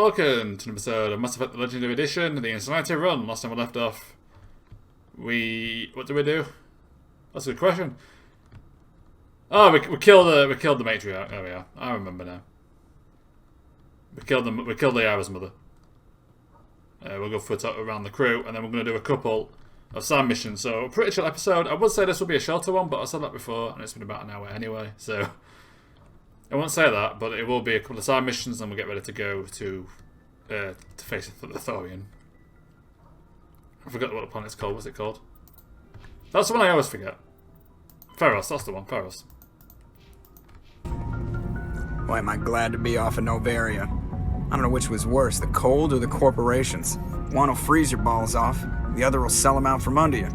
welcome to an episode of Mass Effect The Legendary Edition, the Insanity Run. Last time we left off, what did we do? That's a good question. Oh, we killed the matriarch. There we are. I remember now. We killed the Yara's mother. We'll go for a talk around the crew, and then we're going to do a couple of side missions. So, a pretty chill episode. I would say this will be a shorter one, but I said that before, and it's been about an hour anyway, so I won't say that, but it will be a couple of side missions, and we'll get ready to go to face the Thorian. I forgot what the planet's called. What's it called? That's the one I always forget. Ferros, that's the one. Ferros. Boy, am I glad to be off of Novaria. I don't know which was worse, the cold or the corporations. One will freeze your balls off, the other will sell them out from under you.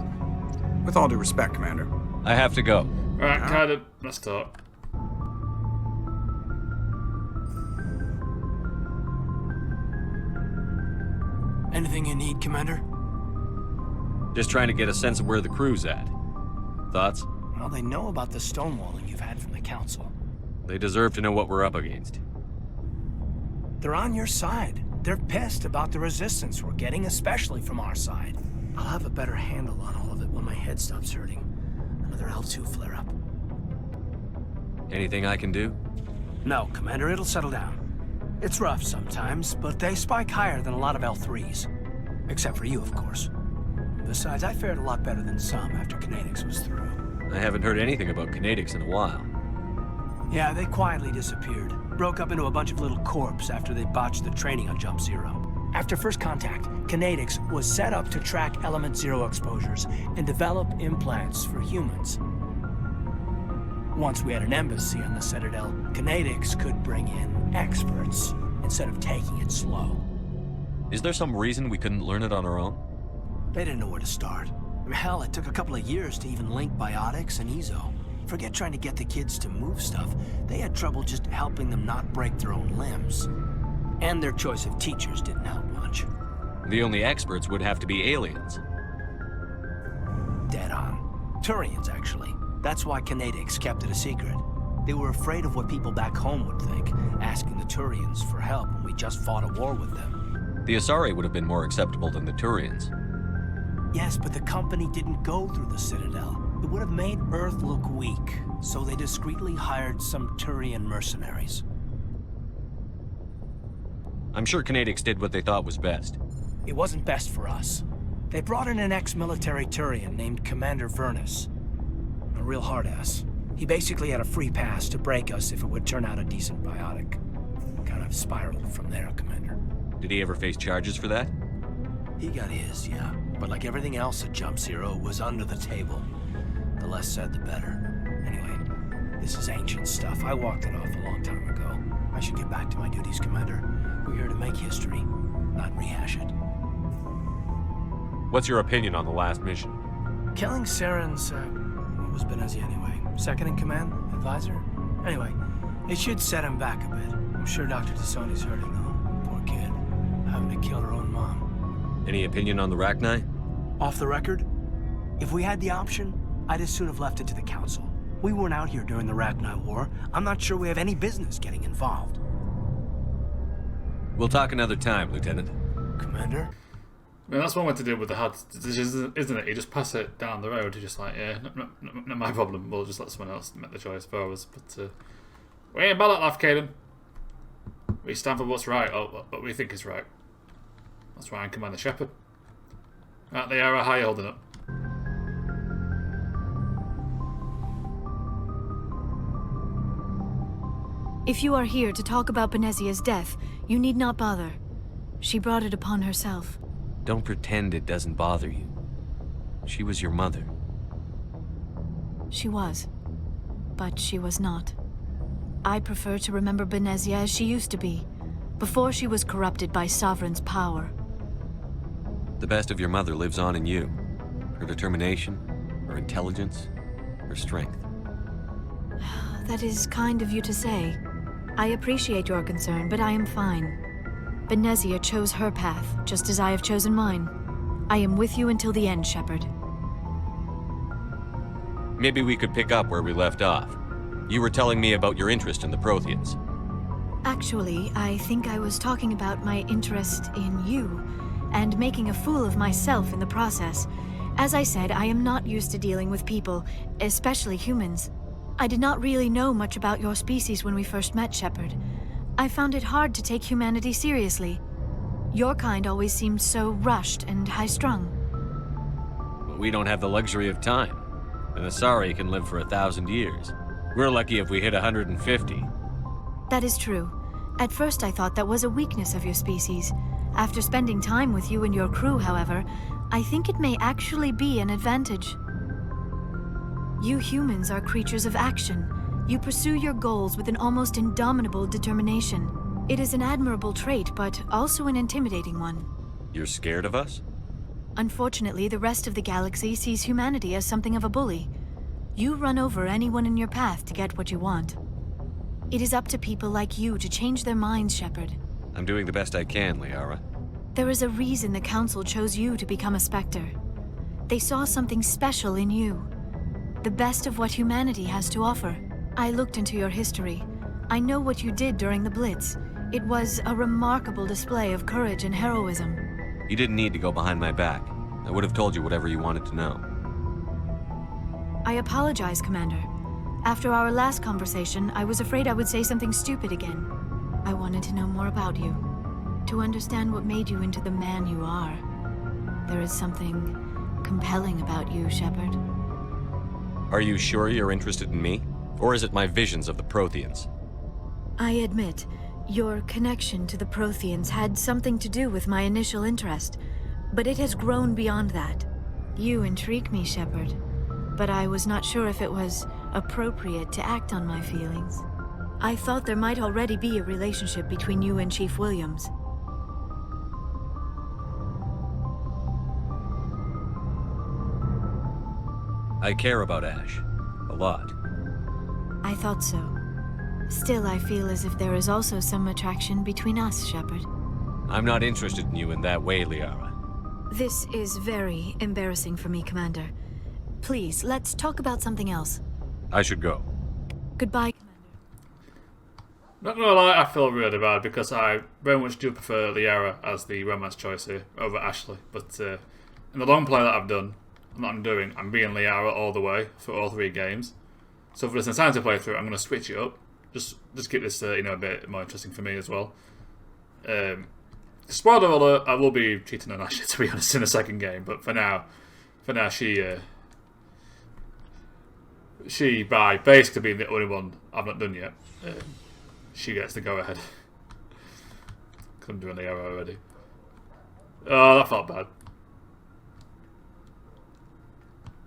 With all due respect, Commander. I have to go. Alright, Kaiden, let's talk. Anything you need, Commander? Just trying to get a sense of where the crew's at. Thoughts? Well, they know about the stonewalling you've had from the Council. They deserve to know what we're up against. They're on your side. They're pissed about the resistance we're getting, especially from our side. I'll have a better handle on all of it when my head stops hurting. Another L2 flare-up. Anything I can do? No, Commander, it'll settle down. It's rough sometimes, but they spike higher than a lot of L3s. Except for you, of course. Besides, I fared a lot better than some after Kinetics was through. I haven't heard anything about Kinetics in a while. Yeah, they quietly disappeared. Broke up into a bunch of little corps after they botched the training on Jump Zero. After first contact, Kinetics was set up to track Element Zero exposures and develop implants for humans. Once we had an embassy on the Citadel, Kinetics could bring in experts instead of taking it slow. Is there some reason we couldn't learn it on our own? They didn't know where to start. Hell, it took a couple of years to even link biotics and Ezo. Forget trying to get the kids to move stuff. They had trouble just helping them not break their own limbs. And their choice of teachers didn't help much. The only experts would have to be aliens. Dead on. Turians, actually. That's why Kinetics kept it a secret. They were afraid of what people back home would think, asking the Turians for help when we just fought a war with them. The Asari would have been more acceptable than the Turians. Yes, but the company didn't go through the Citadel. It would have made Earth look weak, so they discreetly hired some Turian mercenaries. I'm sure Kinetics did what they thought was best. It wasn't best for us. They brought in an ex-military Turian named Commander Vernus. A real hard-ass. He basically had a free pass to break us if it would turn out a decent biotic. Kind of spiraled from there, Commander. Did he ever face charges for that? He got his, yeah. But like everything else at Jump Zero, it was under the table. The less said, the better. Anyway, this is ancient stuff. I walked it off a long time ago. I should get back to my duties, Commander. We're here to make history, not rehash it. What's your opinion on the last mission? Killing Saren's, what was Benezia anyway? Second in command? Advisor? Anyway, it should set him back a bit. I'm sure Dr. Tassoni's hurting, though. Poor kid. Having to kill her own mom. Any opinion on the Rachni? Off the record? If we had the option, I'd as soon have left it to the Council. We weren't out here during the Rachni War. I'm not sure we have any business getting involved. We'll talk another time, Lieutenant. Commander? I mean, that's one way to deal with the hard decisions, isn't it? You just pass it down the road. You're just like, yeah, not my problem. We'll just let someone else make the choice for us. But we ain't about that life, Kaiden. We stand for what's right, or what we think is right. That's why I'm Commander Shepard. Right, the Yara, how you holding up? If you are here to talk about Benezia's death, you need not bother. She brought it upon herself. Don't pretend it doesn't bother you. She was your mother. She was. But she was not. I prefer to remember Benezia as she used to be, before she was corrupted by Sovereign's power. The best of your mother lives on in you. Her determination, her intelligence, her strength. That is kind of you to say. I appreciate your concern, but I am fine. Benezia chose her path, just as I have chosen mine. I am with you until the end, Shepard. Maybe we could pick up where we left off. You were telling me about your interest in the Protheans. Actually, I think I was talking about my interest in you, and making a fool of myself in the process. As I said, I am not used to dealing with people, especially humans. I did not really know much about your species when we first met, Shepard. I found it hard to take humanity seriously. Your kind always seemed so rushed and high-strung. But we don't have the luxury of time. An Asari can live for 1,000 years. We're lucky if we hit 150. That is true. At first I thought that was a weakness of your species. After spending time with you and your crew, however, I think it may actually be an advantage. You humans are creatures of action. You pursue your goals with an almost indomitable determination. It is an admirable trait, but also an intimidating one. You're scared of us? Unfortunately, the rest of the galaxy sees humanity as something of a bully. You run over anyone in your path to get what you want. It is up to people like you to change their minds, Shepard. I'm doing the best I can, Liara. There is a reason the Council chose you to become a Spectre. They saw something special in you. The best of what humanity has to offer. I looked into your history. I know what you did during the Blitz. It was a remarkable display of courage and heroism. You didn't need to go behind my back. I would have told you whatever you wanted to know. I apologize, Commander. After our last conversation, I was afraid I would say something stupid again. I wanted to know more about you. To understand what made you into the man you are. There is something compelling about you, Shepard. Are you sure you're interested in me? Or is it my visions of the Protheans? I admit, your connection to the Protheans had something to do with my initial interest, but it has grown beyond that. You intrigue me, Shepard, but I was not sure if it was appropriate to act on my feelings. I thought there might already be a relationship between you and Chief Williams. I care about Ash. A lot. I thought so. Still, I feel as if there is also some attraction between us, Shepard. I'm not interested in you in that way, Liara. This is very embarrassing for me, Commander. Please, let's talk about something else. I should go. Goodbye, Commander. Not gonna lie, I feel really bad because I very much do prefer Liara as the romance choice here over Ashley. But in the long play that I've done, and that I'm doing, I'm being Liara all the way for all 3 games. So for this Insanity playthrough, I'm going to switch it up. Just keep this a bit more interesting for me as well. Spoiler alert, I will be cheating on Ashley, to be honest, in the second game. But for now, she by basically being the only one I've not done yet, she gets to go ahead. Couldn't do any error already. Oh, that felt bad.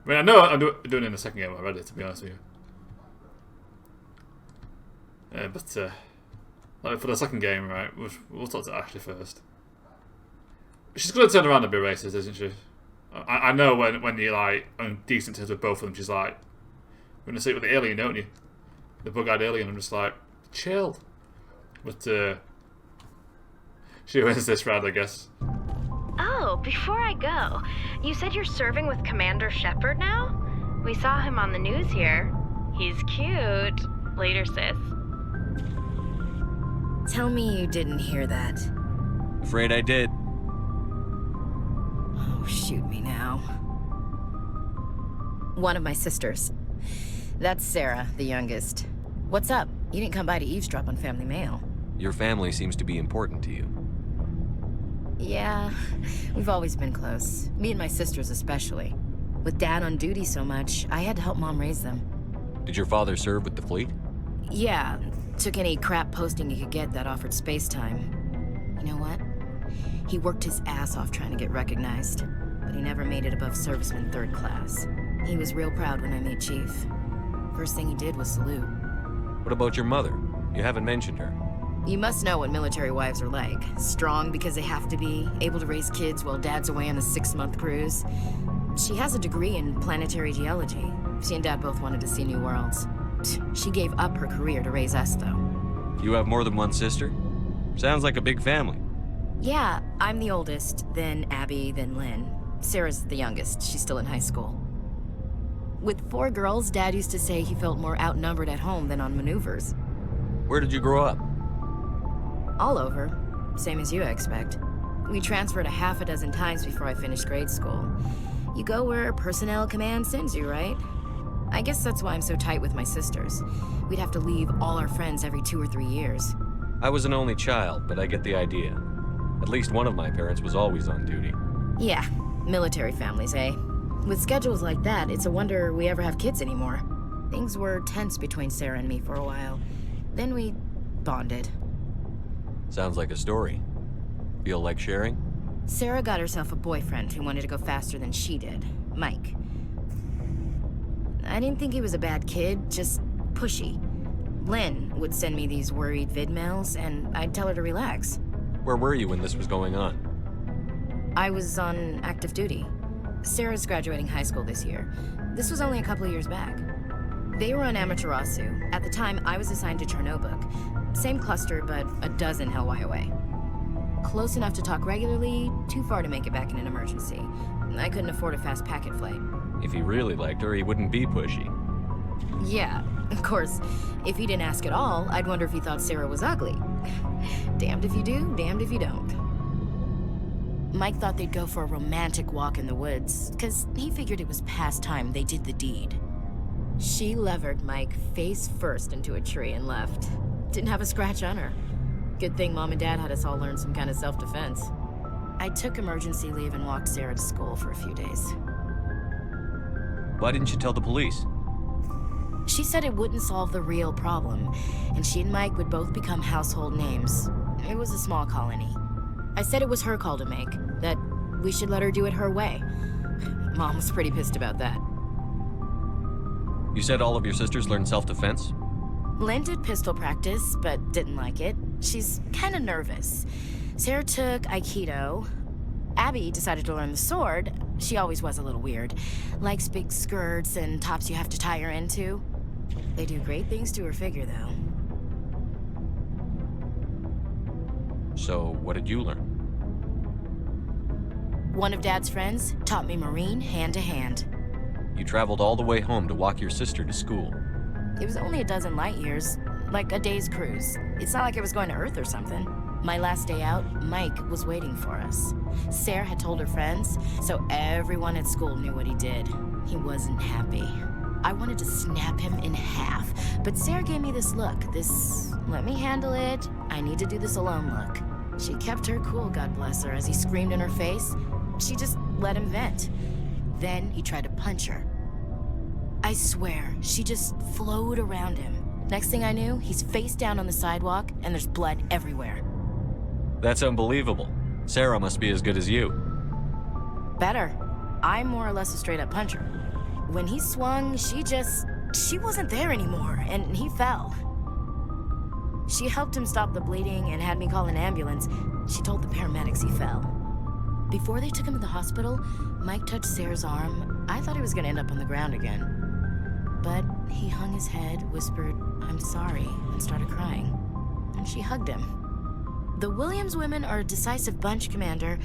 I mean, I know I'm doing it in the second game already, to be honest with you. But like for the second game, right, we'll talk to Ashley first. She's going to turn around and be racist, isn't she? I know when you're like on decent terms with both of them, she's like, "We're going to sleep with the alien, don't you? The bug-eyed alien." I'm just like, chill. But she wins this round, I guess. Oh, before I go, you said you're serving with Commander Shepard now? We saw him on the news here. He's cute. Later, sis. Tell me you didn't hear that. Afraid I did. Oh, shoot me now. One of my sisters. That's Sarah, the youngest. What's up? You didn't come by to eavesdrop on family mail. Your family seems to be important to you. Yeah, we've always been close. Me and my sisters especially. With Dad on duty so much, I had to help Mom raise them. Did your father serve with the fleet? Yeah, took any crap posting he could get that offered space time. You know what? He worked his ass off trying to get recognized, but he never made it above serviceman 3rd class. He was real proud when I made chief. First thing he did was salute. What about your mother? You haven't mentioned her. You must know what military wives are like. Strong because they have to be, able to raise kids while Dad's away on a 6-month cruise. She has a degree in planetary geology. She and Dad both wanted to see new worlds. She gave up her career to raise us, though. You have more than one sister? Sounds like a big family. Yeah, I'm the oldest, then Abby, then Lynn. Sarah's the youngest. She's still in high school. With 4 girls, Dad used to say he felt more outnumbered at home than on maneuvers. Where did you grow up? All over. Same as you, I expect. We transferred a half a dozen times before I finished grade school. You go where personnel command sends you, right? I guess that's why I'm so tight with my sisters. We'd have to leave all our friends every 2 or 3 years. I was an only child, but I get the idea. At least one of my parents was always on duty. Yeah, military families, eh? With schedules like that, it's a wonder we ever have kids anymore. Things were tense between Sarah and me for a while. Then we bonded. Sounds like a story. Feel like sharing? Sarah got herself a boyfriend who wanted to go faster than she did, Mike. I didn't think he was a bad kid, just pushy. Lynn would send me these worried vid mails, and I'd tell her to relax. Where were you when this was going on? I was on active duty. Sarah's graduating high school this year. This was only a couple of years back. They were on Amaterasu. At the time, I was assigned to Chernobog. Same cluster, but a dozen Hellwire away. Close enough to talk regularly, too far to make it back in an emergency. I couldn't afford a fast packet flight. If he really liked her, he wouldn't be pushy. Yeah, of course. If he didn't ask at all, I'd wonder if he thought Sarah was ugly. Damned if you do, damned if you don't. Mike thought they'd go for a romantic walk in the woods, because he figured it was past time they did the deed. She levered Mike face first into a tree and left. Didn't have a scratch on her. Good thing Mom and Dad had us all learn some kind of self-defense. I took emergency leave and walked Sarah to school for a few days. Why didn't you tell the police? She said it wouldn't solve the real problem, and she and Mike would both become household names. It was a small colony. I said it was her call to make, that we should let her do it her way. Mom was pretty pissed about that. You said all of your sisters learned self-defense? Lynn did pistol practice, but didn't like it. She's kind of nervous. Sarah took Aikido. Abby decided to learn the sword. She always was a little weird. Likes big skirts and tops you have to tie her into. They do great things to her figure, though. So, what did you learn? One of Dad's friends taught me Marine hand to hand. You traveled all the way home to walk your sister to school. It was only a dozen light years, like a day's cruise. It's not like I was going to Earth or something. My last day out, Mike was waiting for us. Sarah had told her friends, so everyone at school knew what he did. He wasn't happy. I wanted to snap him in half, but Sarah gave me this look, this let me handle it, I need to do this alone look. She kept her cool, God bless her, as he screamed in her face. She just let him vent. Then he tried to punch her. I swear, she just flowed around him. Next thing I knew, he's face down on the sidewalk, and there's blood everywhere. That's unbelievable. Sarah must be as good as you. Better. I'm more or less a straight-up puncher. When he swung, she wasn't there anymore, and he fell. She helped him stop the bleeding and had me call an ambulance. She told the paramedics he fell. Before they took him to the hospital, Mike touched Sarah's arm. I thought he was gonna end up on the ground again. But he hung his head, whispered, "I'm sorry," and started crying. And she hugged him. The Williams women are a decisive bunch, Commander.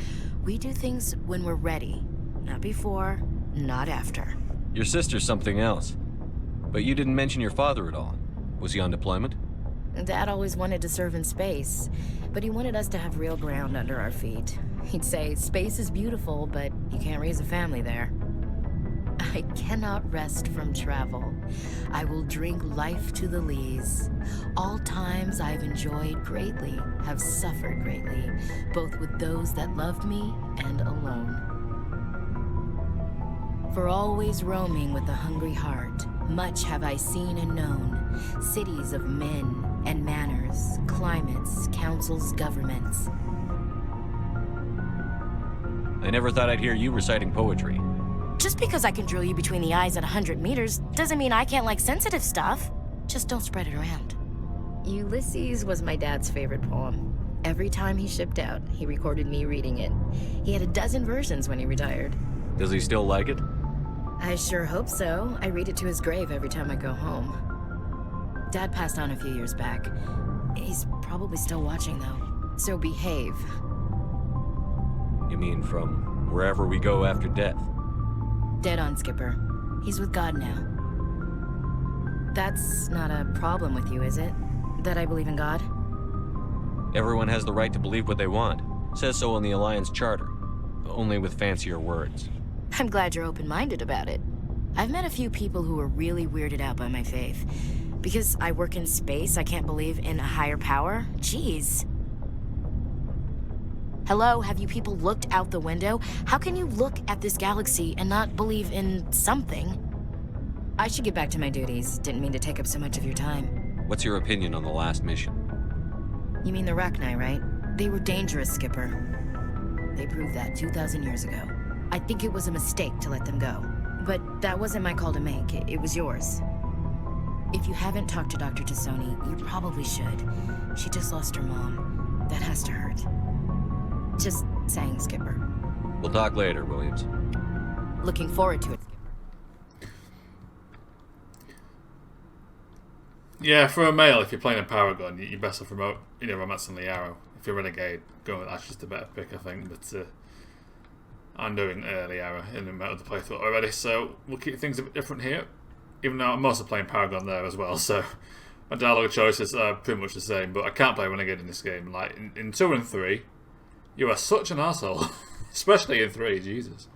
We do things when we're ready. Not before, not after. Your sister's something else. But you didn't mention your father at all. Was he on deployment? Dad always wanted to serve in space, but he wanted us to have real ground under our feet. He'd say, space is beautiful, but you can't raise a family there. I cannot rest from travel. I will drink life to the lees. All times I've enjoyed greatly, have suffered greatly, both with those that loved me and alone. For always roaming with a hungry heart, much have I seen and known, cities of men and manners, climates, councils, governments. I never thought I'd hear you reciting poetry. Just because I can drill you between the eyes at 100 meters doesn't mean I can't like sensitive stuff. Just don't spread it around. Ulysses was my dad's favorite poem. Every time he shipped out, he recorded me reading it. He had a dozen versions when he retired. Does he still like it? I sure hope so. I read it to his grave every time I go home. Dad passed on a few years back. He's probably still watching, though. So behave. You mean from wherever we go after death? Dead on, Skipper. He's with God now. That's not a problem with you, is it? That I believe in God? Everyone has the right to believe what they want. Says so in the Alliance Charter. Only with fancier words. I'm glad you're open-minded about it. I've met a few people who are really weirded out by my faith. Because I work in space, I can't believe in a higher power? Jeez. Hello, have you people looked out the window? How can you look at this galaxy and not believe in something? I should get back to my duties. Didn't mean to take up so much of your time. What's your opinion on the last mission? You mean the Rachni, right? They were dangerous, Skipper. They proved that 2,000 years ago. I think it was a mistake to let them go. But that wasn't my call to make. It was yours. If you haven't talked to Dr. Tassoni, you probably should. She just lost her mom. That has to hurt. Just saying, Skipper. We'll talk later, Williams. Looking forward to it, Skipper. Yeah, for a male, if you're playing a power gun, you're best off romancing the arrow. If you're renegade, go with that's just a better pick, I think. But I'm doing the arrow in the other playthrough already, so we'll keep things a bit different here. Even though I'm also playing power gun there as well, so my dialogue choices are pretty much the same. But I can't play renegade in this game. Like in 2 and 3, you are such an asshole, especially in 3. Jesus,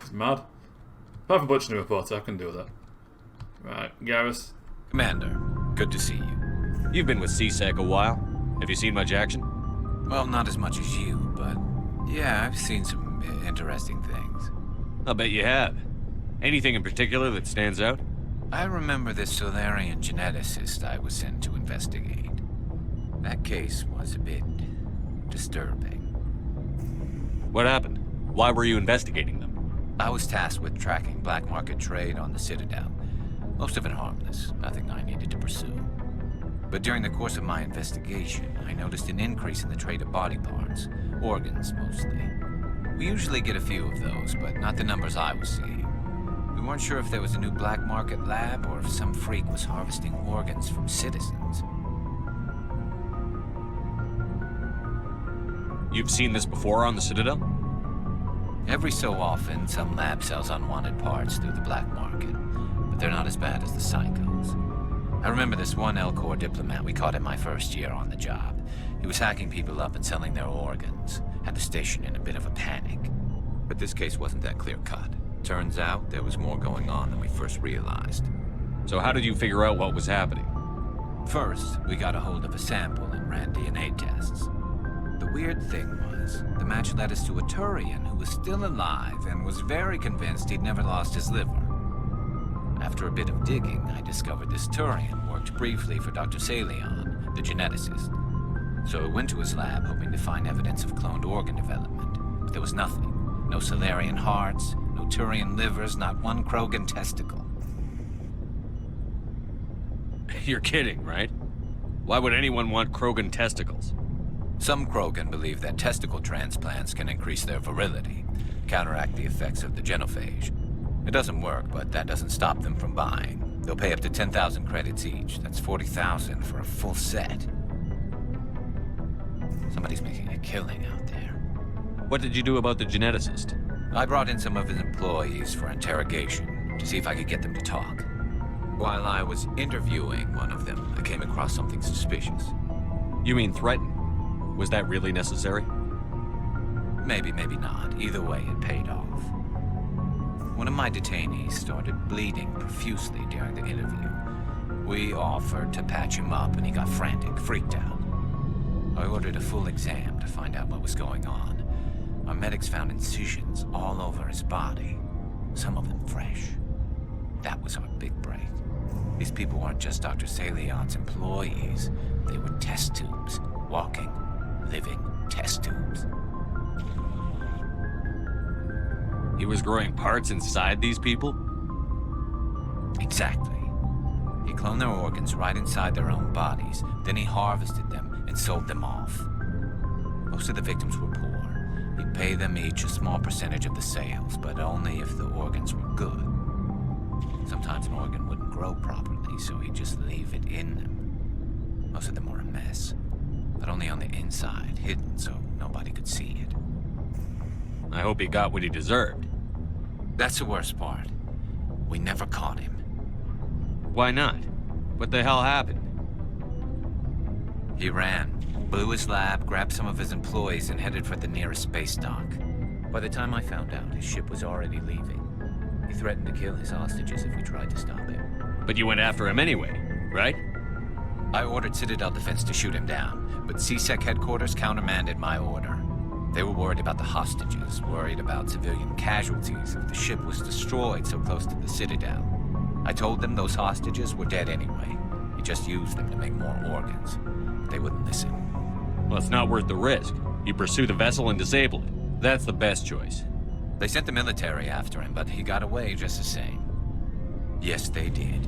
it's mad. Apart from butchering a reporter, I can do that. Right, Garrus. Commander, good to see you. You've been with CSEC a while. Have you seen much action? Well, not as much as you, but yeah, I've seen some interesting things. I'll bet you have. Anything in particular that stands out? I remember this Solarian geneticist I was sent to investigate. That case was a bit disturbing. What happened? Why were you investigating them? I was tasked with tracking black market trade on the Citadel. Most of it harmless, nothing I needed to pursue. But during the course of my investigation, I noticed an increase in the trade of body parts, organs mostly. We usually get a few of those, but not the numbers I was seeing. We weren't sure if there was a new black market lab or if some freak was harvesting organs from citizens. You've seen this before on the Citadel? Every so often, some lab sells unwanted parts through the black market, but they're not as bad as the psychos. I remember this one Elcor diplomat we caught in my first year on the job. He was hacking people up and selling their organs. Had the station in a bit of a panic. But this case wasn't that clear-cut. Turns out there was more going on than we first realized. So how did you figure out what was happening? First, we got a hold of a sample and ran DNA tests. The weird thing was, the match led us to a Turian who was still alive and was very convinced he'd never lost his liver. After a bit of digging, I discovered this Turian worked briefly for Dr. Salion, the geneticist. So I went to his lab hoping to find evidence of cloned organ development, but there was nothing. No Solarian hearts, no Turian livers, not one Krogan testicle. You're kidding, right? Why would anyone want Krogan testicles? Some Krogan believe that testicle transplants can increase their virility, counteract the effects of the genophage. It doesn't work, but that doesn't stop them from buying. They'll pay up to 10,000 credits each. That's 40,000 for a full set. Somebody's making a killing out there. What did you do about the geneticist? I brought in some of his employees for interrogation to see if I could get them to talk. While I was interviewing one of them, I came across something suspicious. You mean threaten? Was that really necessary? Maybe, maybe not. Either way, it paid off. One of my detainees started bleeding profusely during the interview. We offered to patch him up and he got frantic, freaked out. I ordered a full exam to find out what was going on. Our medics found incisions all over his body, some of them fresh. That was our big break. These people weren't just Dr. Salion's employees. They were test tubes, walking, living test tubes. He was growing parts inside these people? Exactly. He cloned their organs right inside their own bodies. Then he harvested them and sold them off. Most of the victims were poor. He'd pay them each a small percentage of the sales, but only if the organs were good. Sometimes an organ wouldn't grow properly, so he'd just leave it in them. Most of them were a mess, but only on the inside, hidden so nobody could see it. I hope he got what he deserved. That's the worst part. We never caught him. Why not? What the hell happened? He ran, blew his lab, grabbed some of his employees, and headed for the nearest space dock. By the time I found out, his ship was already leaving. He threatened to kill his hostages if we tried to stop him. But you went after him anyway, right? I ordered Citadel Defense to shoot him down, but CSEC headquarters countermanded my order. They were worried about the hostages, worried about civilian casualties if the ship was destroyed so close to the Citadel. I told them those hostages were dead anyway. He just used them to make more organs. They wouldn't listen. Well, it's not worth the risk. You pursue the vessel and disable it. That's the best choice. They sent the military after him, but he got away just the same. Yes, they did.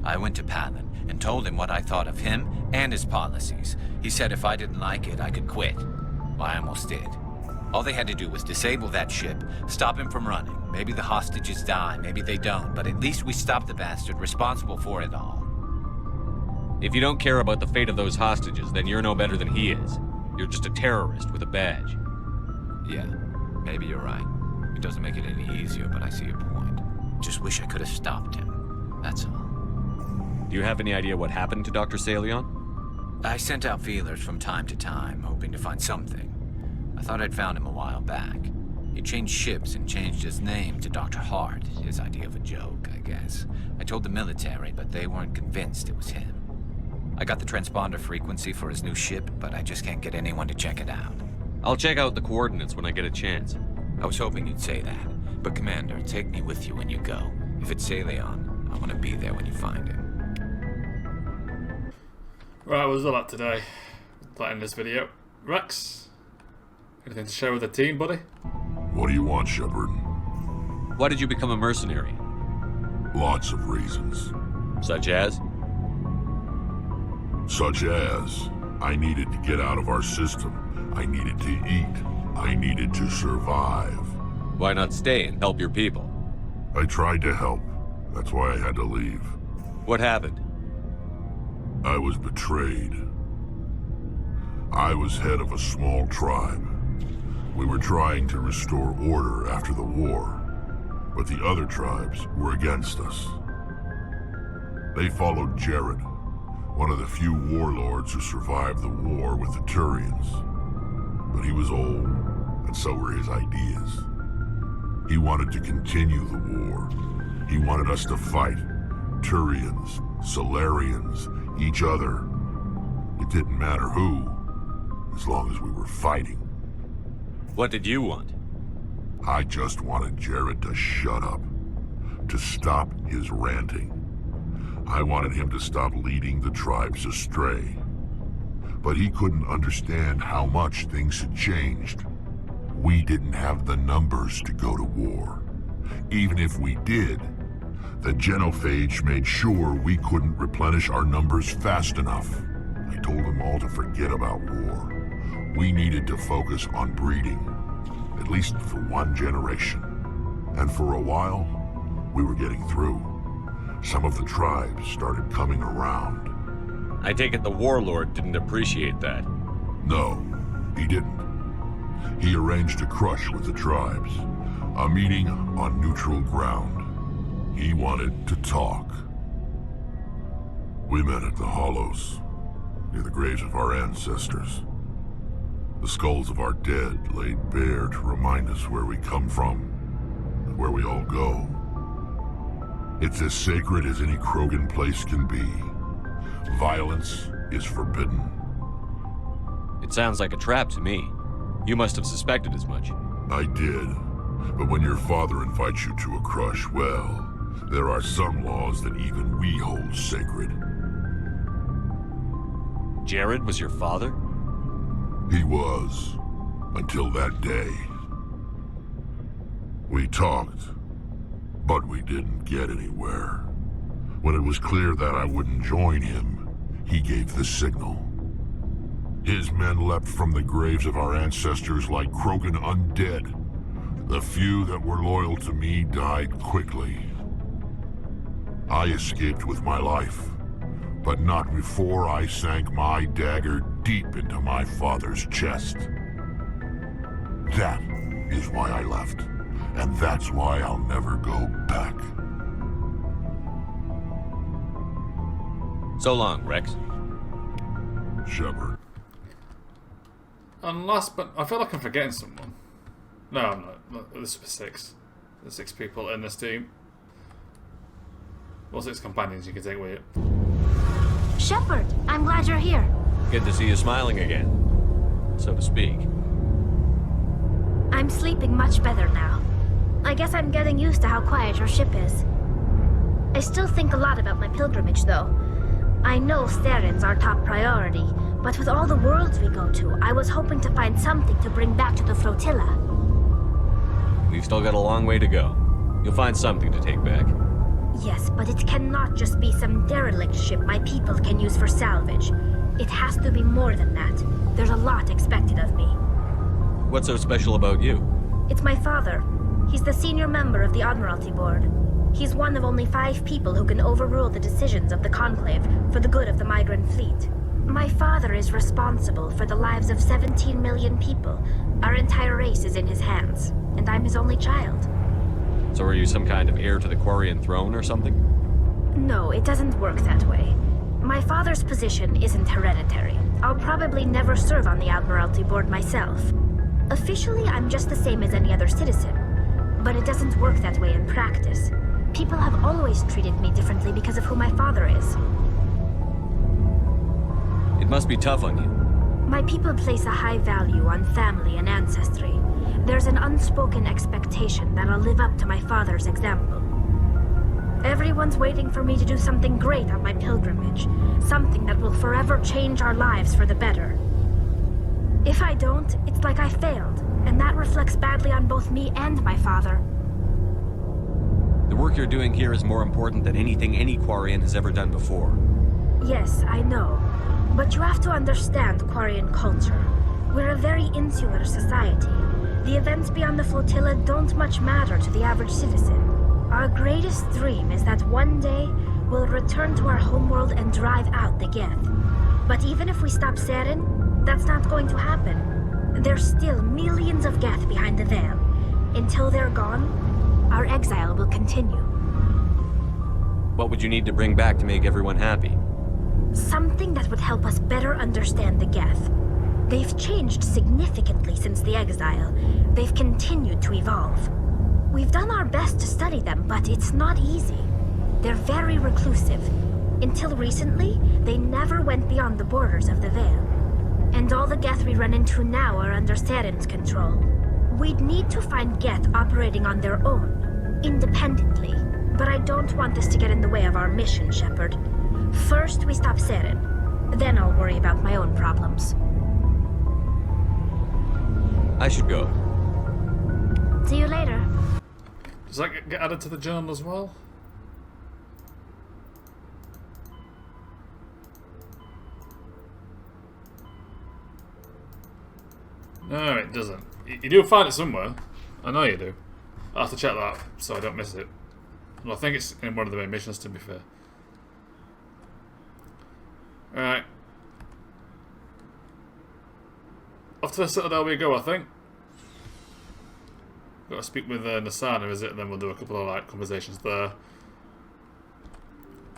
I went to Palin and told him what I thought of him and his policies. He said if I didn't like it, I could quit. Well, I almost did. All they had to do was disable that ship, stop him from running. Maybe the hostages die, maybe they don't, but at least we stopped the bastard responsible for it all. If you don't care about the fate of those hostages, then you're no better than he is. You're just a terrorist with a badge. Yeah, maybe you're right. It doesn't make it any easier, but I see your point. Just wish I could have stopped him. That's all. Do you have any idea what happened to Dr. Salion? I sent out feelers from time to time, hoping to find something. I thought I'd found him a while back. He changed ships and changed his name to Dr. Hart, his idea of a joke, I guess. I told the military, but they weren't convinced it was him. I got the transponder frequency for his new ship, but I just can't get anyone to check it out. I'll check out the coordinates when I get a chance. I was hoping you'd say that. But Commander, take me with you when you go. If it's Salion, I want to be there when you find him. Right, what was all that today? That in this video. Rex, anything to share with the team, buddy? What do you want, Shepard? Why did you become a mercenary? Lots of reasons. Such as? Such as, I needed to get out of our system. I needed to eat. I needed to survive. Why not stay and help your people? I tried to help. That's why I had to leave. What happened? I was betrayed. I was head of a small tribe. We were trying to restore order after the war, but the other tribes were against us. They followed Jared, one of the few warlords who survived the war with the Turians. But he was old, and so were his ideas. He wanted to continue the war. He wanted us to fight. Turians, Solarians, each other. It didn't matter who, as long as we were fighting. What did you want? I just wanted Jared to shut up, to stop his ranting. I wanted him to stop leading the tribes astray. But he couldn't understand how much things had changed. We didn't have the numbers to go to war. Even if we did, the genophage made sure we couldn't replenish our numbers fast enough. I told them all to forget about war. We needed to focus on breeding, at least for one generation. And for a while, we were getting through. Some of the tribes started coming around. I take it the warlord didn't appreciate that. No, he didn't. He arranged a crush with the tribes, a meeting on neutral ground. He wanted to talk. We met at the Hollows, near the graves of our ancestors. The skulls of our dead laid bare to remind us where we come from and where we all go. It's as sacred as any Krogan place can be. Violence is forbidden. It sounds like a trap to me. You must have suspected as much. I did. But when your father invites you to a crush, well, there are some laws that even we hold sacred. Jared was your father? He was, until that day. We talked, but we didn't get anywhere. When it was clear that I wouldn't join him, he gave the signal. His men leapt from the graves of our ancestors like Krogan undead. The few that were loyal to me died quickly. I escaped with my life, but not before I sank my dagger deep into my father's chest. That is why I left, and that's why I'll never go back. So long, Rex. Shepard. And last, but I feel like I'm forgetting someone. No, I'm not. This was 6. There's 6 people in this team. Or 6 companions you can take with you. Shepard, I'm glad you're here. Good to see you smiling again, so to speak. I'm sleeping much better now. I guess I'm getting used to how quiet your ship is. I still think a lot about my pilgrimage, though. I know Saren's our top priority, but with all the worlds we go to, I was hoping to find something to bring back to the flotilla. We've still got a long way to go. You'll find something to take back. Yes, but it cannot just be some derelict ship my people can use for salvage. It has to be more than that. There's a lot expected of me. What's so special about you? It's my father. He's the senior member of the Admiralty Board. He's one of only 5 people who can overrule the decisions of the Conclave for the good of the migrant fleet. My father is responsible for the lives of 17 million people. Our entire race is in his hands, and I'm his only child. So are you some kind of heir to the Quarian throne or something? No, it doesn't work that way. My father's position isn't hereditary. I'll probably never serve on the Admiralty Board myself. Officially, I'm just the same as any other citizen. But it doesn't work that way in practice. People have always treated me differently because of who my father is. It must be tough on you. My people place a high value on family and ancestry. There's an unspoken expectation that I'll live up to my father's example. Everyone's waiting for me to do something great on my pilgrimage, something that will forever change our lives for the better. If I don't, it's like I failed, and that reflects badly on both me and my father. The work you're doing here is more important than anything any Quarian has ever done before. Yes, I know. But you have to understand Quarian culture. We're a very insular society. The events beyond the flotilla don't much matter to the average citizen. Our greatest dream is that one day we'll return to our homeworld and drive out the Geth. But even if we stop Saren, that's not going to happen. There's still millions of Geth behind the veil. Until they're gone, our exile will continue. What would you need to bring back to make everyone happy? Something that would help us better understand the Geth. They've changed significantly since the exile. They've continued to evolve. We've done our best to study them, but it's not easy. They're very reclusive. Until recently, they never went beyond the borders of the Veil. And all the Geth we run into now are under Saren's control. We'd need to find Geth operating on their own, independently. But I don't want this to get in the way of our mission, Shepard. First, we stop Saren. Then I'll worry about my own problems. I should go. See you later. Does that get added to the journal as well? No, it doesn't. You do find it somewhere. I know you do. I'll have to check that so I don't miss it. Well, I think it's in one of the main missions, to be fair. Alright. Off to the Citadel we go, I think. Got to speak with Nasana, is it? And then we'll do a couple of conversations there.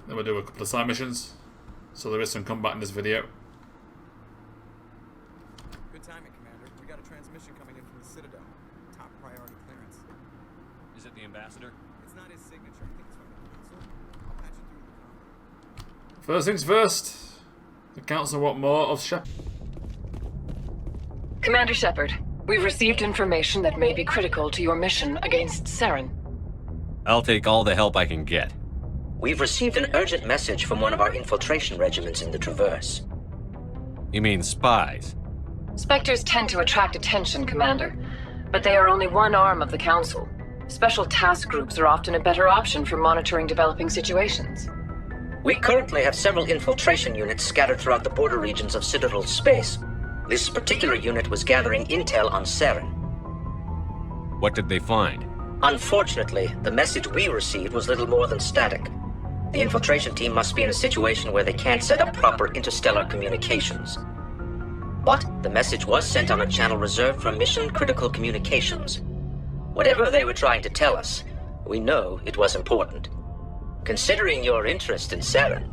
Then we'll do a couple of side missions. So there is some combat in this video. Good timing, Commander. We got a transmission coming in from the Citadel. Top priority clearance. Is it the ambassador? It's not his signature. I think it's from the Council. I'll patch it through the comm. First things first. The Council want more of Shepard. Commander Shepard, we've received information that may be critical to your mission against Saren. I'll take all the help I can get. We've received an urgent message from one of our infiltration regiments in the Traverse. You mean spies? Spectres tend to attract attention, Commander, but they are only one arm of the Council. Special task groups are often a better option for monitoring developing situations. We currently have several infiltration units scattered throughout the border regions of Citadel space. This particular unit was gathering intel on Saren. What did they find? Unfortunately, the message we received was little more than static. The infiltration team must be in a situation where they can't set up proper interstellar communications. But the message was sent on a channel reserved for mission-critical communications. Whatever they were trying to tell us, we know it was important. Considering your interest in Saren,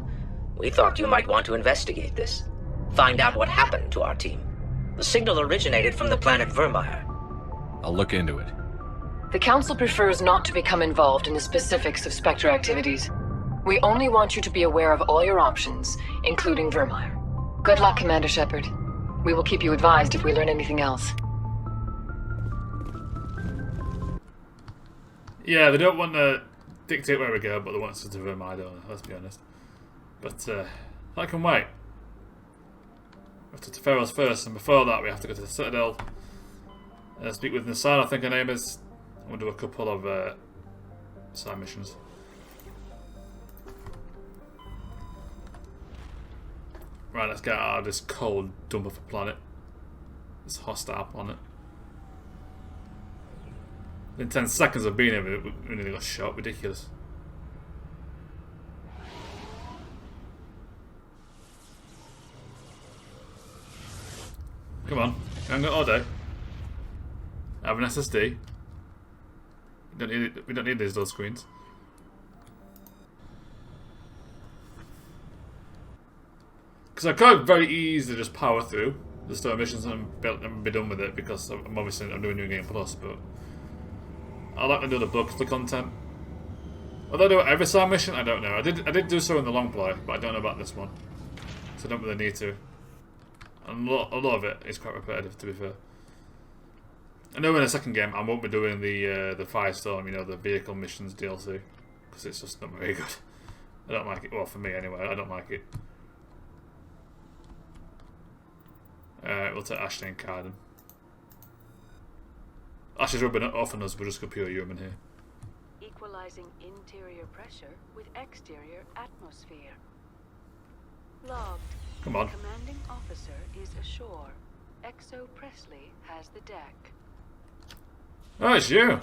we thought you might want to investigate this. Find out what happened to our team. The signal originated from the planet Vermeer. I'll look into it. The Council prefers not to become involved in the specifics of Spectre activities. We only want you to be aware of all your options, including Vermeer. Good luck, Commander Shepard. We will keep you advised if we learn anything else. Yeah, they don't want to dictate where we go, but they want us to Vermeer, don't they? Let's be honest. But I can wait. We have to Teferos first, and before that we have to go to the Citadel. Speak with Nissan, I think her name is. We'll do a couple of side missions. Right, let's get out of this cold dump of a planet. This hostile planet. In 10 seconds of being here, we nearly got shot. Ridiculous. Come on, I haven't got all day. I have an SSD. We don't need these little screens. Because I could very easily just power through the story missions and be done with it, because I'm doing New Game Plus, but I like to do the books, the content. Whether I do every side mission, I don't know. I did do so in the long play, but I don't know about this one, so I don't really need to. And a lot of it is quite repetitive, to be fair. I know in the second game I won't be doing the Firestorm, you know, the vehicle missions DLC, because it's just not very good. I don't like it. Well, for me anyway, I don't like it. We'll take Ashley and Carden. Ashley's rubbing it off on us, we'll just go pure human here. Equalizing interior pressure with exterior atmosphere. Logged. Come on. Commanding officer is ashore. Exo Presley has the deck. Oh, it's you!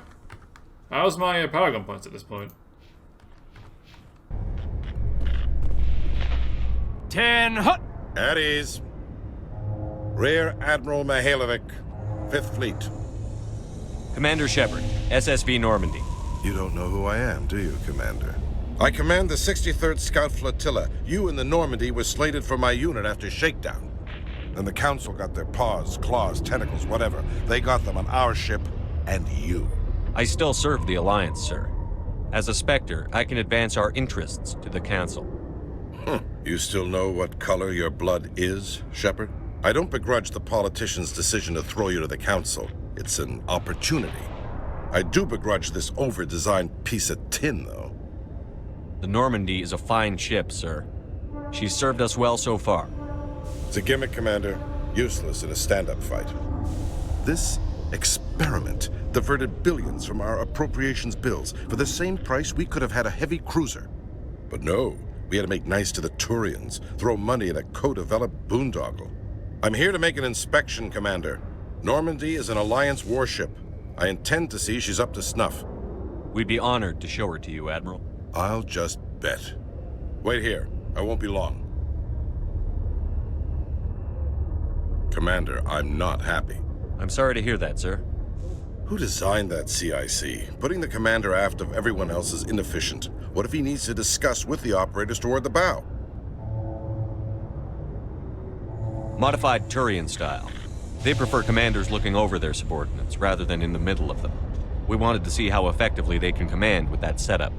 How's my Paragon points at this point? 10 hut! At ease. Rear Admiral Mihailovic, 5th Fleet. Commander Shepard, SSV Normandy. You don't know who I am, do you, Commander? I command the 63rd Scout Flotilla. You and the Normandy were slated for my unit after shakedown. Then the Council got their paws, claws, tentacles, whatever. They got them on our ship, and you. I still serve the Alliance, sir. As a Spectre, I can advance our interests to the Council. You still know what color your blood is, Shepard? I don't begrudge the politician's decision to throw you to the Council. It's an opportunity. I do begrudge this over-designed piece of tin, though. The Normandy is a fine ship, sir. She's served us well so far. It's a gimmick, Commander. Useless in a stand-up fight. This experiment diverted billions from our appropriations bills. For the same price, we could have had a heavy cruiser. But no, we had to make nice to the Turians, throw money at a co-developed boondoggle. I'm here to make an inspection, Commander. Normandy is an Alliance warship. I intend to see she's up to snuff. We'd be honored to show her to you, Admiral. I'll just bet. Wait here. I won't be long. Commander, I'm not happy. I'm sorry to hear that, sir. Who designed that CIC? Putting the commander aft of everyone else is inefficient. What if he needs to discuss with the operators toward the bow? Modified Turian style. They prefer commanders looking over their subordinates rather than in the middle of them. We wanted to see how effectively they can command with that setup.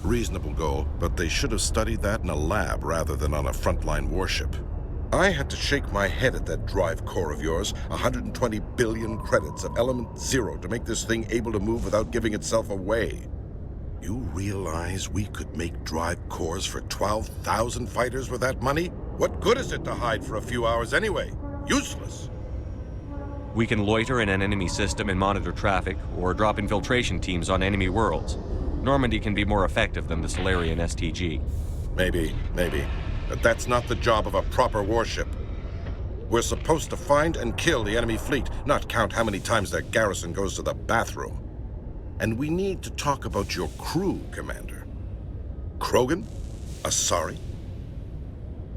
Reasonable goal, but they should have studied that in a lab rather than on a frontline warship. I had to shake my head at that drive core of yours. 120 billion credits of element 0 to make this thing able to move without giving itself away. You realize we could make drive cores for 12,000 fighters with that money? What good is it to hide for a few hours anyway? Useless. We can loiter in an enemy system and monitor traffic, or drop infiltration teams on enemy worlds. Normandy can be more effective than the Solarian STG. Maybe. But that's not the job of a proper warship. We're supposed to find and kill the enemy fleet, not count how many times their garrison goes to the bathroom. And we need to talk about your crew, Commander. Krogan? Asari?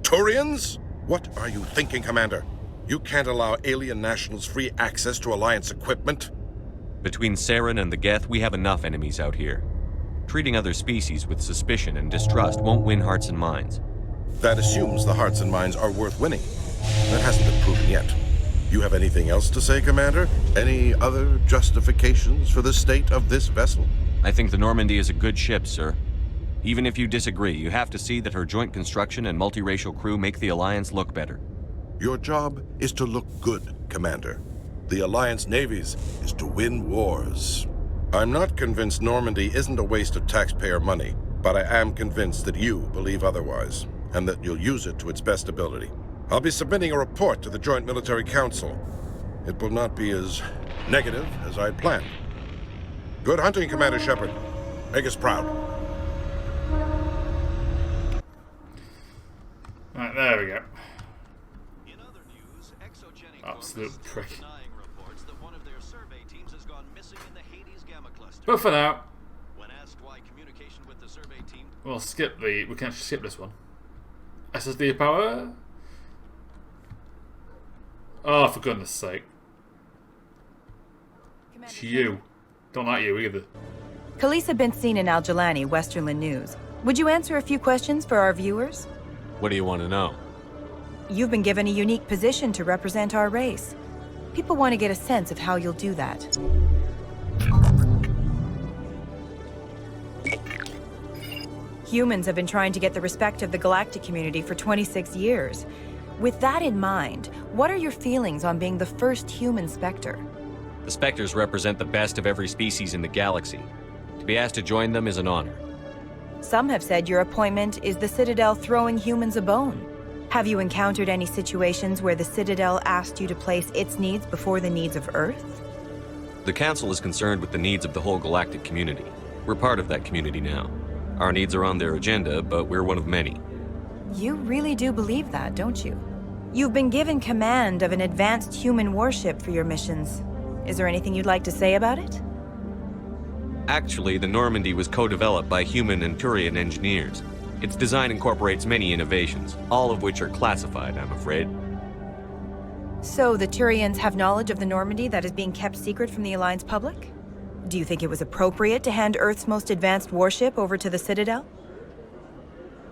Turians? What are you thinking, Commander? You can't allow alien nationals free access to Alliance equipment? Between Saren and the Geth, we have enough enemies out here. Treating other species with suspicion and distrust won't win hearts and minds. That assumes the hearts and minds are worth winning. That hasn't been proven yet. You have anything else to say, Commander? Any other justifications for the state of this vessel? I think the Normandy is a good ship, sir. Even if you disagree, you have to see that her joint construction and multiracial crew make the Alliance look better. Your job is to look good, Commander. The Alliance navies is to win wars. I'm not convinced Normandy isn't a waste of taxpayer money, but I am convinced that you believe otherwise, and that you'll use it to its best ability. I'll be submitting a report to the Joint Military Council. It will not be as negative as I'd planned. Good hunting, Commander Shepard. Make us proud. Right, there we go. Absolute prick. But for now, we'll skip the... We can actually skip this one. SSD power? Oh, for goodness sake. It's you. Don't like you either. Khaleesa been seen in Al-Jalani, Westerland News. Would you answer a few questions for our viewers? What do you want to know? You've been given a unique position to represent our race. People want to get a sense of how you'll do that. Humans have been trying to get the respect of the galactic community for 26 years. With that in mind, what are your feelings on being the first human Spectre? The Spectres represent the best of every species in the galaxy. To be asked to join them is an honor. Some have said your appointment is the Citadel throwing humans a bone. Have you encountered any situations where the Citadel asked you to place its needs before the needs of Earth? The Council is concerned with the needs of the whole galactic community. We're part of that community now. Our needs are on their agenda, but we're one of many. You really do believe that, don't you? You've been given command of an advanced human warship for your missions. Is there anything you'd like to say about it? Actually, the Normandy was co-developed by human and Turian engineers. Its design incorporates many innovations, all of which are classified, I'm afraid. So the Turians have knowledge of the Normandy that is being kept secret from the Alliance public? Do you think it was appropriate to hand Earth's most advanced warship over to the Citadel?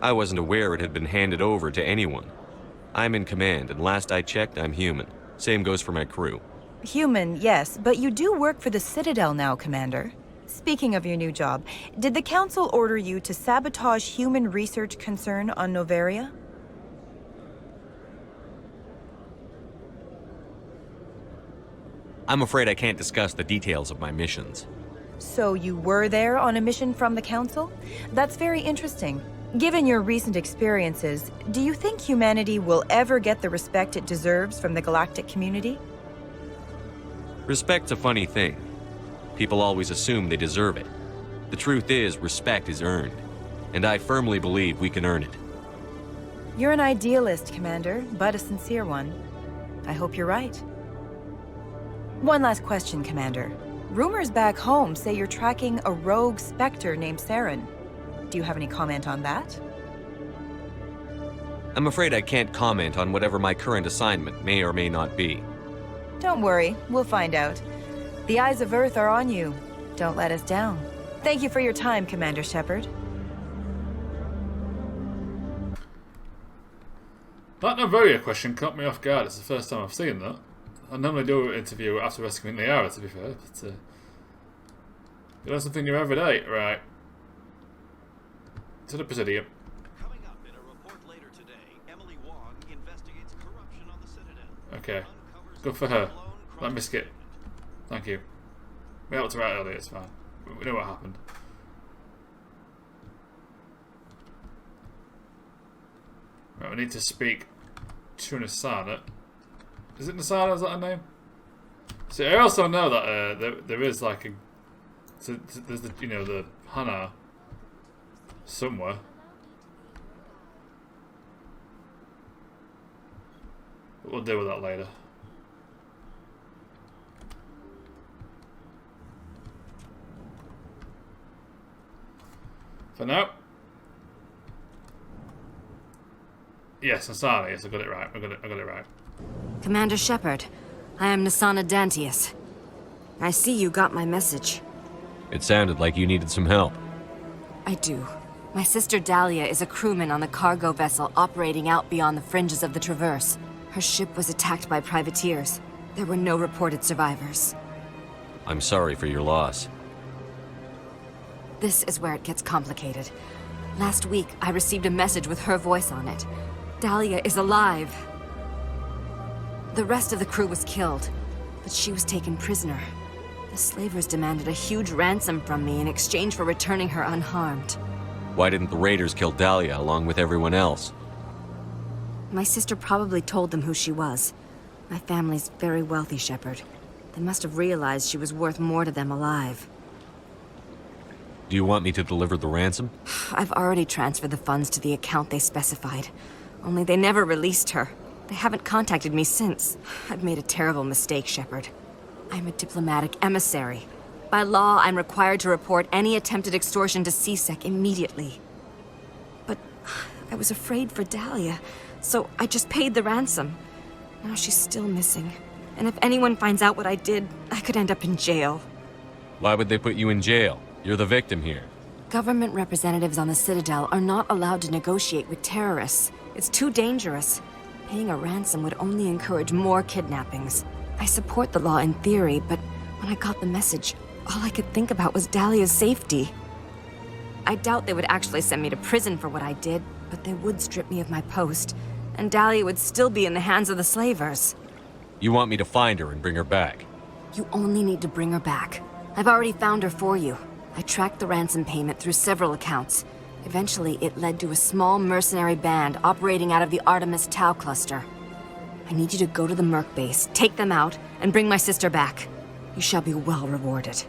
I wasn't aware it had been handed over to anyone. I'm in command, and last I checked, I'm human. Same goes for my crew. Human, yes, but you do work for the Citadel now, Commander. Speaking of your new job, did the Council order you to sabotage human research concern on Noveria? I'm afraid I can't discuss the details of my missions. So you were there on a mission from the Council? That's very interesting. Given your recent experiences, do you think humanity will ever get the respect it deserves from the galactic community? Respect's a funny thing. People always assume they deserve it. The truth is, respect is earned. And I firmly believe we can earn it. You're an idealist, Commander, but a sincere one. I hope you're right. One last question, Commander. Rumors back home say you're tracking a rogue Spectre named Saren. Do you have any comment on that? I'm afraid I can't comment on whatever my current assignment may or may not be. Don't worry, we'll find out. The eyes of Earth are on you. Don't let us down. Thank you for your time, Commander Shepard. That Noveria question caught me off guard. It's the first time I've seen that. I normally do an interview after rescuing the hour, to be fair, but you learn something new every day. Right. To the Presidium. Coming up in a report later today, Emily Wong investigates corruption on the Citadel. Okay. Good for her. Let me skip. Thank you. We helped her out earlier, it's fine. We know what happened. Right, we need to speak to Nasana. Is it Nasana? Is that her name? See, I also know that there is like a... So there's the, the Hana somewhere. But we'll deal with that later. For now. Yes, Nasana. Yes, I got it right. I got it right. Commander Shepard, I am Nasana Dantius. I see you got my message. It sounded like you needed some help. I do. My sister Dahlia is a crewman on the cargo vessel operating out beyond the fringes of the Traverse. Her ship was attacked by privateers. There were no reported survivors. I'm sorry for your loss. This is where it gets complicated. Last week, I received a message with her voice on it. Dahlia is alive. The rest of the crew was killed, but she was taken prisoner. The slavers demanded a huge ransom from me in exchange for returning her unharmed. Why didn't the raiders kill Dahlia along with everyone else? My sister probably told them who she was. My family's very wealthy, Shepard. They must have realized she was worth more to them alive. Do you want me to deliver the ransom? I've already transferred the funds to the account they specified. Only they never released her. They haven't contacted me since. I've made a terrible mistake, Shepard. I'm a diplomatic emissary. By law, I'm required to report any attempted extortion to CSEC immediately. But I was afraid for Dahlia, so I just paid the ransom. Now she's still missing. And if anyone finds out what I did, I could end up in jail. Why would they put you in jail? You're the victim here. Government representatives on the Citadel are not allowed to negotiate with terrorists. It's too dangerous. Paying a ransom would only encourage more kidnappings. I support the law in theory, but when I got the message, all I could think about was Dahlia's safety. I doubt they would actually send me to prison for what I did, but they would strip me of my post, and Dahlia would still be in the hands of the slavers. You want me to find her and bring her back? You only need to bring her back. I've already found her for you. I tracked the ransom payment through several accounts. Eventually, it led to a small mercenary band operating out of the Artemis Tau cluster. I need you to go to the Merc base, take them out, and bring my sister back. You shall be well rewarded.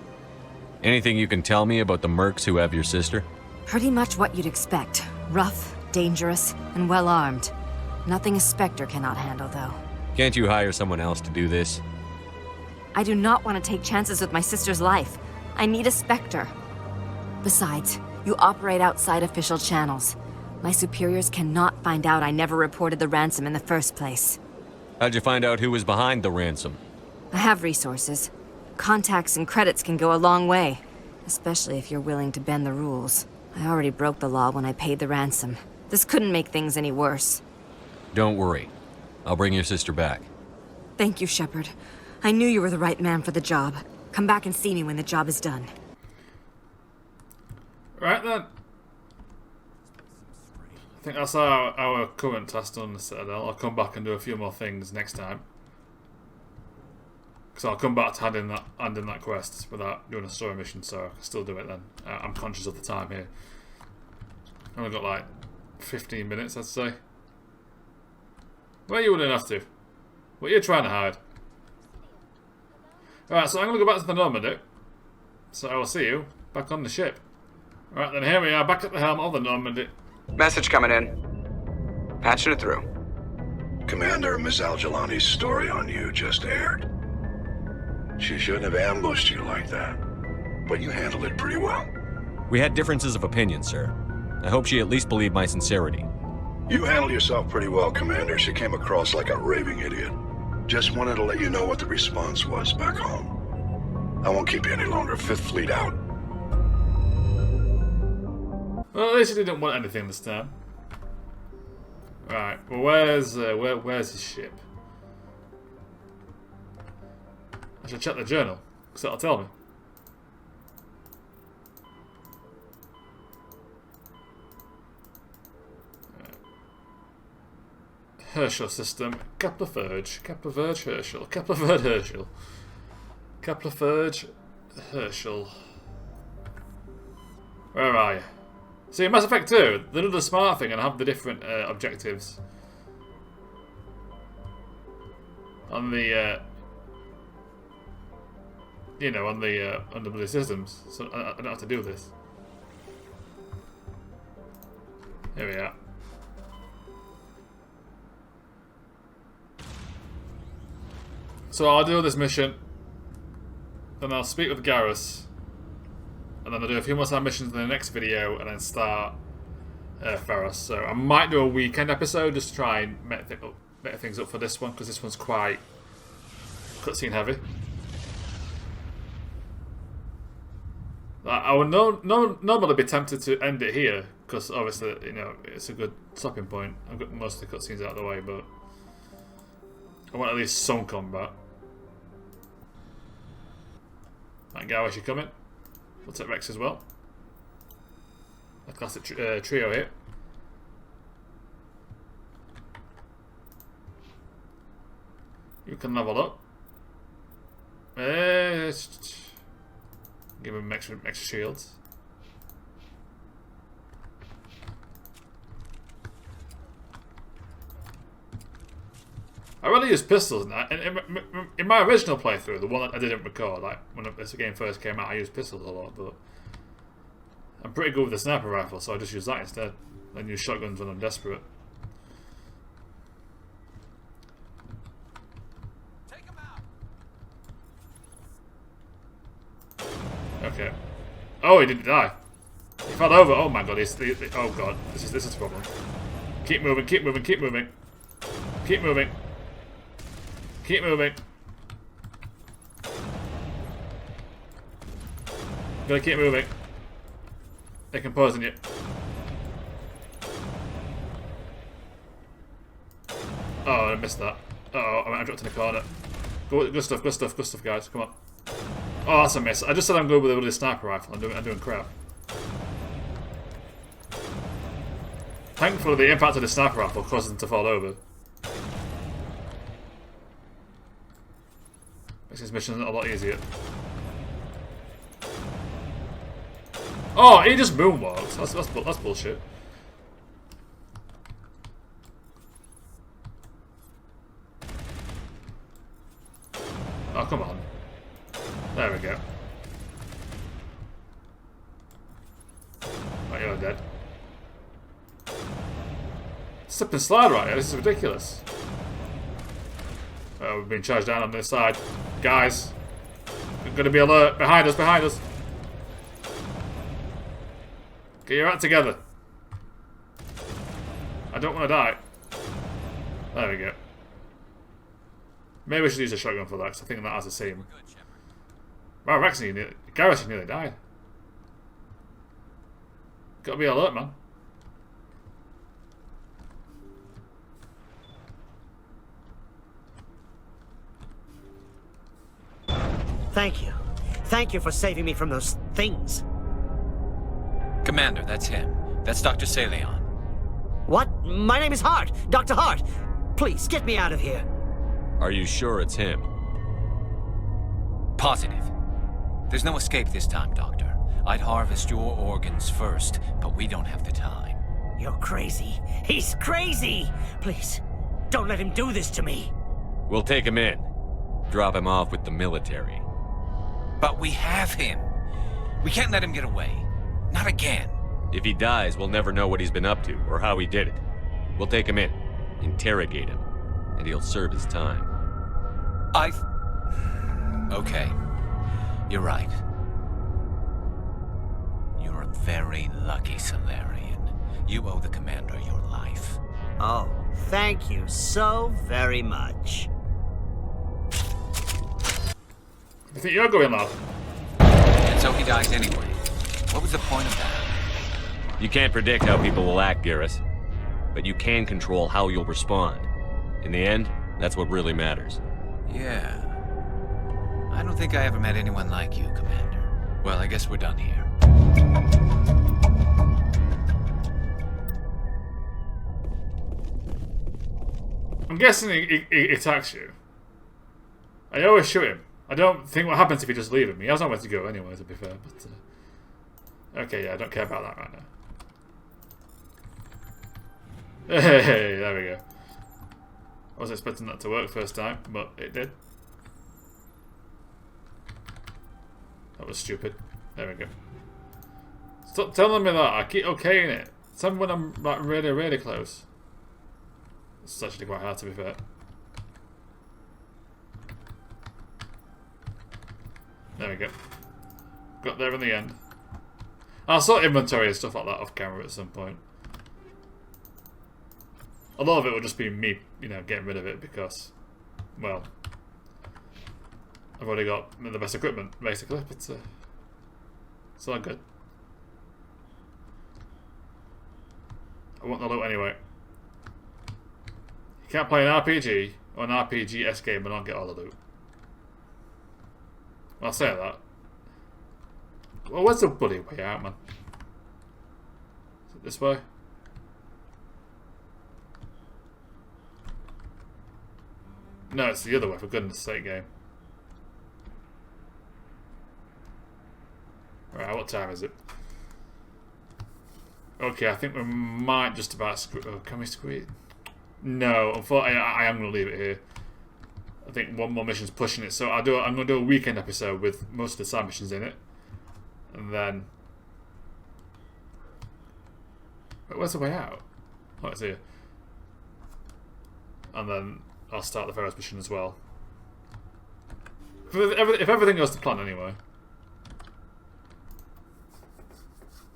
Anything you can tell me about the mercs who have your sister? Pretty much what you'd expect. Rough, dangerous, and well-armed. Nothing a Spectre cannot handle, though. Can't you hire someone else to do this? I do not want to take chances with my sister's life. I need a Spectre. Besides, you operate outside official channels. My superiors cannot find out I never reported the ransom in the first place. How'd you find out who was behind the ransom? I have resources. Contacts and credits can go a long way, especially if you're willing to bend the rules. I already broke the law when I paid the ransom. This couldn't make things any worse. Don't worry. I'll bring your sister back. Thank you, Shepard. I knew you were the right man for the job. Come back and see me when the job is done. Right then. I think that's our current task on the Citadel. I'll come back and do a few more things next time. Because I'll come back to hand in that quest without doing a story mission, so I can still do it then. I'm conscious of the time here. I've only got like 15 minutes, I'd say. Well, you wouldn't have to. What are you trying to hide? Alright, so I'm going to go back to the Normandy. So I will see you back on the ship. Alright, then here we are, back at the helm of the Normandy. Message coming in. Patching it through. Commander, Miss Al-Jalani's story on you just aired. She shouldn't have ambushed you like that. But you handled it pretty well. We had differences of opinion, sir. I hope she at least believed my sincerity. You handled yourself pretty well, Commander. She came across like a raving idiot. Just wanted to let you know what the response was back home. I won't keep you any longer. Fifth Fleet out. Well, at least he didn't want anything this time. Right, well, where's his ship? I should check the journal, because that'll tell me. Herschel system, Kepler Verge, Herschel, Kepler Verge, Herschel, Kepler Verge, Herschel. Where are you? See, in Mass Effect 2, they do the smart thing and have the different objectives on the, you know, on the bloody systems. So I don't have to do this. Here we are. So I'll do this mission, then I'll speak with Garrus, and then I'll do a few more side missions in the next video, and then start Ferris. So I might do a weekend episode just to try and make things up for this one, because this one's quite cutscene heavy. I would normally be tempted to end it here, because obviously, you know, it's a good stopping point. I've got most of the cutscenes out of the way, but I want at least some combat. Right, Garrus, you coming? We'll take Rex as well. A classic trio here. You can level up. Give him extra shields. I really use pistols now. In my original playthrough, the one that I didn't record, like when this game first came out, I used pistols a lot, but I'm pretty good with the sniper rifle, so I just use that instead. Then use shotguns when I'm desperate. Okay. Oh, he didn't die. He fell over. Oh my god. Oh god. This is a problem. Keep moving. Keep moving. Keep moving. Keep moving. Keep moving. Gotta keep moving. They're composing you. Oh, I missed that. Uh-oh, I dropped in the corner. Good stuff, good stuff, good stuff, guys. Come on. Oh, that's a miss. I just said I'm good with a sniper rifle. I'm doing crap. Thankfully, the impact of the sniper rifle caused them to fall over. Makes this mission a lot easier. Oh, he just moonwalks. That's bullshit. Oh, come on. There we go. Oh, you're dead. Slip and slide right here. This is ridiculous. Oh, we've been charged down on this side. Guys. We're going to be alert. Behind us, behind us. Get your act together. I don't want to die. There we go. Maybe we should use a shotgun for that, because I think that has a seam. Wow, Garrus nearly died. Gotta be alert, man. Thank you. Thank you for saving me from those things. Commander, that's him. That's Dr. Saleon. What? My name is Hart. Dr. Hart. Please, get me out of here. Are you sure it's him? Positive. There's no escape this time, Doctor. I'd harvest your organs first, but we don't have the time. You're crazy. He's crazy! Please, don't let him do this to me. We'll take him in. Drop him off with the military. But we have him. We can't let him get away. Not again. If he dies, we'll never know what he's been up to or how he did it. We'll take him in, interrogate him, and he'll serve his time. Okay. You're right. You're a very lucky Salarian. You owe the Commander your life. Oh, thank you so very much. I think you're going loud. And so he dies anyway. What was the point of that? You can't predict how people will act, Garrus. But you can control how you'll respond. In the end, that's what really matters. Yeah. I don't think I ever met anyone like you, Commander. Well, I guess we're done here. I'm guessing he attacks you. I always shoot him. I don't think what happens if you just leave him. He has nowhere to go anyway, to be fair. But okay, yeah, I don't care about that right now. Hey, there we go. I was expecting that to work first time, but it did. That was stupid. There we go. Stop telling me that. I keep okaying it. Tell me when I'm like really, really close. It's actually quite hard, to be fair. There we go. Got there in the end. I'll sort inventory and stuff like that off camera at some point. A lot of it will just be me, you know, getting rid of it because, well, I've already got the best equipment, basically, but it's all good. I want the loot anyway. You can't play an RPG or an RPG-esque game and not get all the loot. Well, I'll say that. Well, where's the bloody way out, man? Is it this way? No, it's the other way, for goodness sake, game. Right, what time is it? Okay, I think we might just about oh, can we squeeze? No, unfortunately, I am going to leave it here. I think one more mission's pushing it, so I'm going to do a weekend episode with most of the side missions in it. And then... Wait, where's the way out? Oh, it's here. And then I'll start the Garrus mission as well. If everything goes to plan anyway.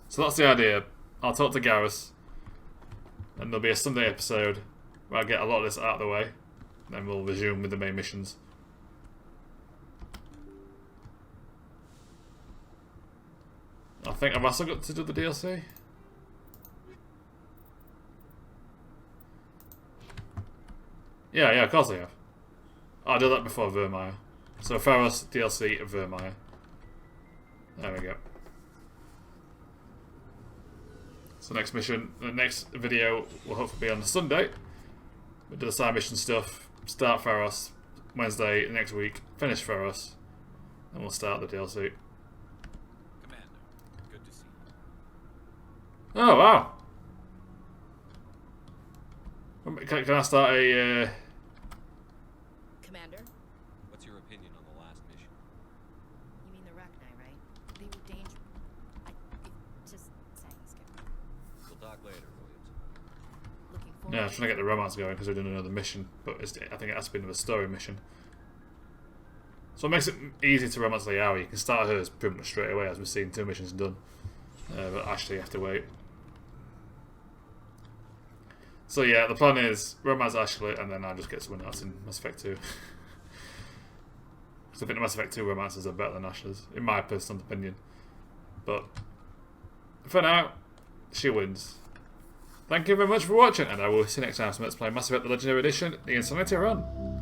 So that's the idea. I'll talk to Garrus. And there'll be a Sunday episode where I get a lot of this out of the way. Then we'll resume with the main missions. I think I've also got to do the DLC. Yeah, of course I have. I'll do that before Vermeer. So Garrus, DLC, Vermeer. There we go. So next mission, the next video will hopefully be on Sunday. We'll do the side mission stuff, start Garrus, Wednesday next week, finish Garrus, and we'll start the DLC. Commander, good to see you. Oh, wow. Can I start a... Commander? What's your opinion on the last mission? You mean the Rachni, right? They were dangerous. Just saying, Skipper. We'll talk later, Williams. Looking forward. Yeah, I'm trying to get the romance going because we're doing another mission, but I think it has to be another story mission. So it makes it easy to romance Liao. You can start hers pretty much straight away, as we've seen 2 missions done. But Ashley, you have to wait. So yeah, the plan is romance Ashley, and then I'll just get someone else in Mass Effect 2. So I think the Mass Effect 2 romances are better than Ashley's, in my personal opinion. But for now, she wins. Thank you very much for watching, and I will see you next time. So let's play Mass Effect: The Legendary Edition, The Insanity Run.